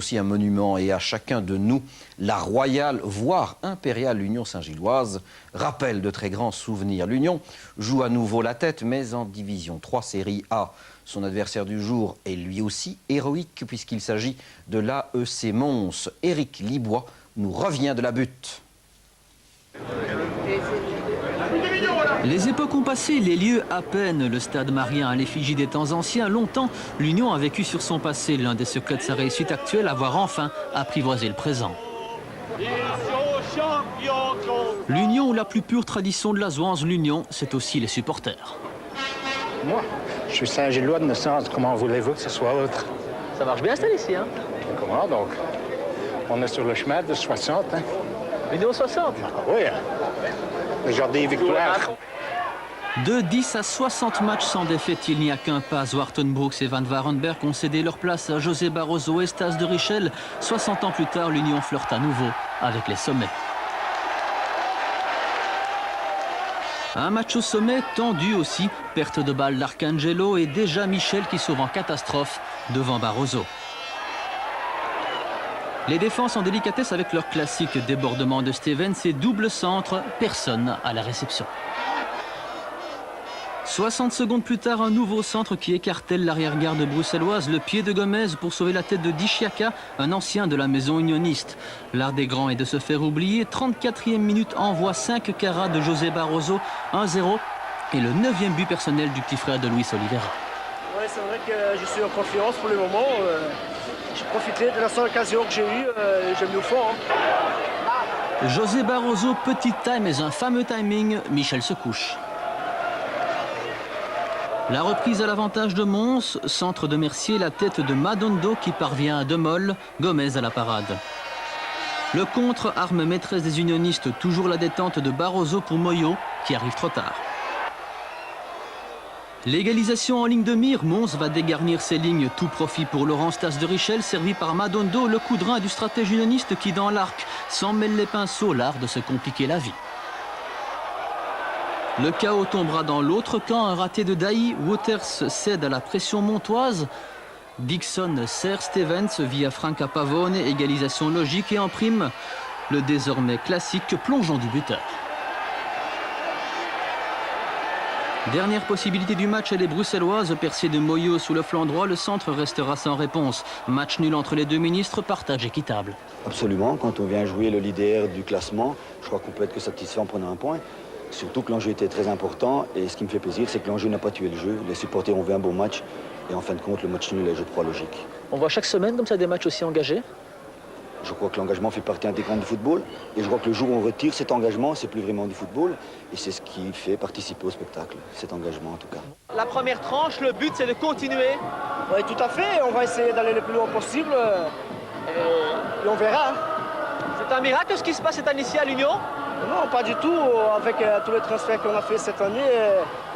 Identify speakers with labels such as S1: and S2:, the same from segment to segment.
S1: aussi un monument et à chacun de nous, la royale, voire impériale Union Saint-Gilloise rappelle de très grands souvenirs. L'Union joue à nouveau la tête, mais en division 3 série A. Son adversaire du jour est lui aussi héroïque puisqu'il s'agit de l'AEC Mons. Éric Libois nous revient de la butte.
S2: Les époques ont passé, les lieux à peine. Le stade Marien à l'effigie des temps anciens. Longtemps, l'Union a vécu sur son passé. L'un des secrets de sa réussite actuelle, avoir enfin apprivoisé le présent. L'Union ou la plus pure tradition de la Zouanze, l'Union, c'est aussi les supporters.
S3: Moi, je suis Saint-Gillois de naissance. Comment voulez-vous que ce soit autre?
S2: Ça marche bien, c'est ici, hein?
S3: Comment donc? On est sur le chemin de 60, hein?
S2: L'Union 60?
S3: Oui, le genre des victoires.
S2: De 10 à 60 matchs sans défaite, il n'y a qu'un pas. Zwarten Brooks et Van Varenberg ont cédé leur place à José Barroso et Stas de Richel. 60 ans plus tard, l'Union flirte à nouveau avec les sommets. Un match au sommet tendu aussi. Perte de balle d'Arcangelo et déjà Michel qui sauve en catastrophe devant Barroso. Les défenses en délicatesse avec leur classique débordement de Stevens et double centre. Personne à la réception. 60 secondes plus tard, un nouveau centre qui écartèle l'arrière-garde bruxelloise. Le pied de Gomez pour sauver la tête de Dishiaka, un ancien de la maison unioniste. L'art des grands est de se faire oublier. 34e minute, envoie 5 carats de José Barroso, 1-0. Et le 9e but personnel du petit frère de Luis Oliveira.
S4: Oui, c'est vrai que je suis en confiance pour le moment. J'ai profité de la seule occasion que j'ai eue. J'ai mis au fond. Hein.
S2: José Barroso, petite taille mais un fameux timing. Michel se couche. La reprise à l'avantage de Mons, centre de Mercier, la tête de Madondo qui parvient à Demol, Gomez à la parade. Le contre, arme maîtresse des unionistes, toujours la détente de Barroso pour Moyo qui arrive trop tard. L'égalisation en ligne de mire, Mons va dégarnir ses lignes, tout profit pour Laurent Stas de Richel, servi par Madondo, le coup de rein du stratège unioniste qui dans l'arc s'en mêle les pinceaux, l'art de se compliquer la vie. Le chaos tombera dans l'autre camp, un raté de Dailly. Wouters cède à la pression montoise. Dixon sert Stevens via Franca Pavone, égalisation logique et en prime, le désormais classique plongeon du buteur. Dernière possibilité du match, elle est bruxelloise, percée de Moyo sous le flanc droit, le centre restera sans réponse. Match nul entre les deux ministres, partage équitable.
S5: Absolument, quand on vient jouer le leader du classement, je crois qu'on peut être que satisfait en prenant un point. Surtout que l'enjeu était très important et ce qui me fait plaisir, c'est que l'enjeu n'a pas tué le jeu. Les supporters ont vu un bon match et en fin de compte, le match nul est, je crois, logique.
S2: On voit chaque semaine comme ça des matchs aussi engagés?
S5: Je crois que l'engagement fait partie intégrante du football et je crois que le jour où on retire cet engagement, c'est plus vraiment du football et c'est ce qui fait participer au spectacle, cet engagement en tout cas.
S2: La première tranche, le but c'est de continuer.
S4: Oui, tout à fait. On va essayer d'aller le plus loin possible et on verra.
S2: C'est un miracle ce qui se passe cette année-ci à l'Union?
S4: Non, pas du tout. Avec tous les transferts qu'on a fait cette année,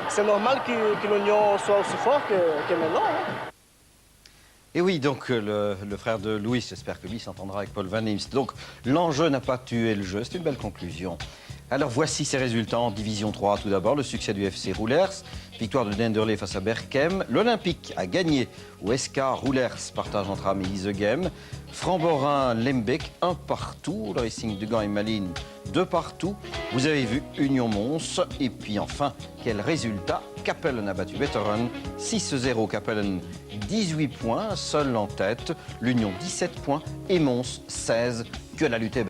S4: c'est normal que l'Union soit aussi fort que maintenant. Hein.
S1: Et oui, donc le frère de Louis, j'espère que lui s'entendra avec Paul Van Imst. Donc l'enjeu n'a pas tué le jeu, c'est une belle conclusion. Alors voici ces résultats en Division 3. Tout d'abord, le succès du FC Roulers, victoire de Denderlecht face à Berchem. L'Olympique a gagné au SK Roulers, partage entre Am et Isegem. Framborin-Lembeck, 1-1. Le Racing de Gand et Malines, 2-2. Vous avez vu Union Mons. Et puis enfin, quel résultat? Capellen a battu Wetteren, 6-0. Capellen, 18 points, seul en tête. L'Union, 17 points. Et Mons, 16. Que la lutte est belle.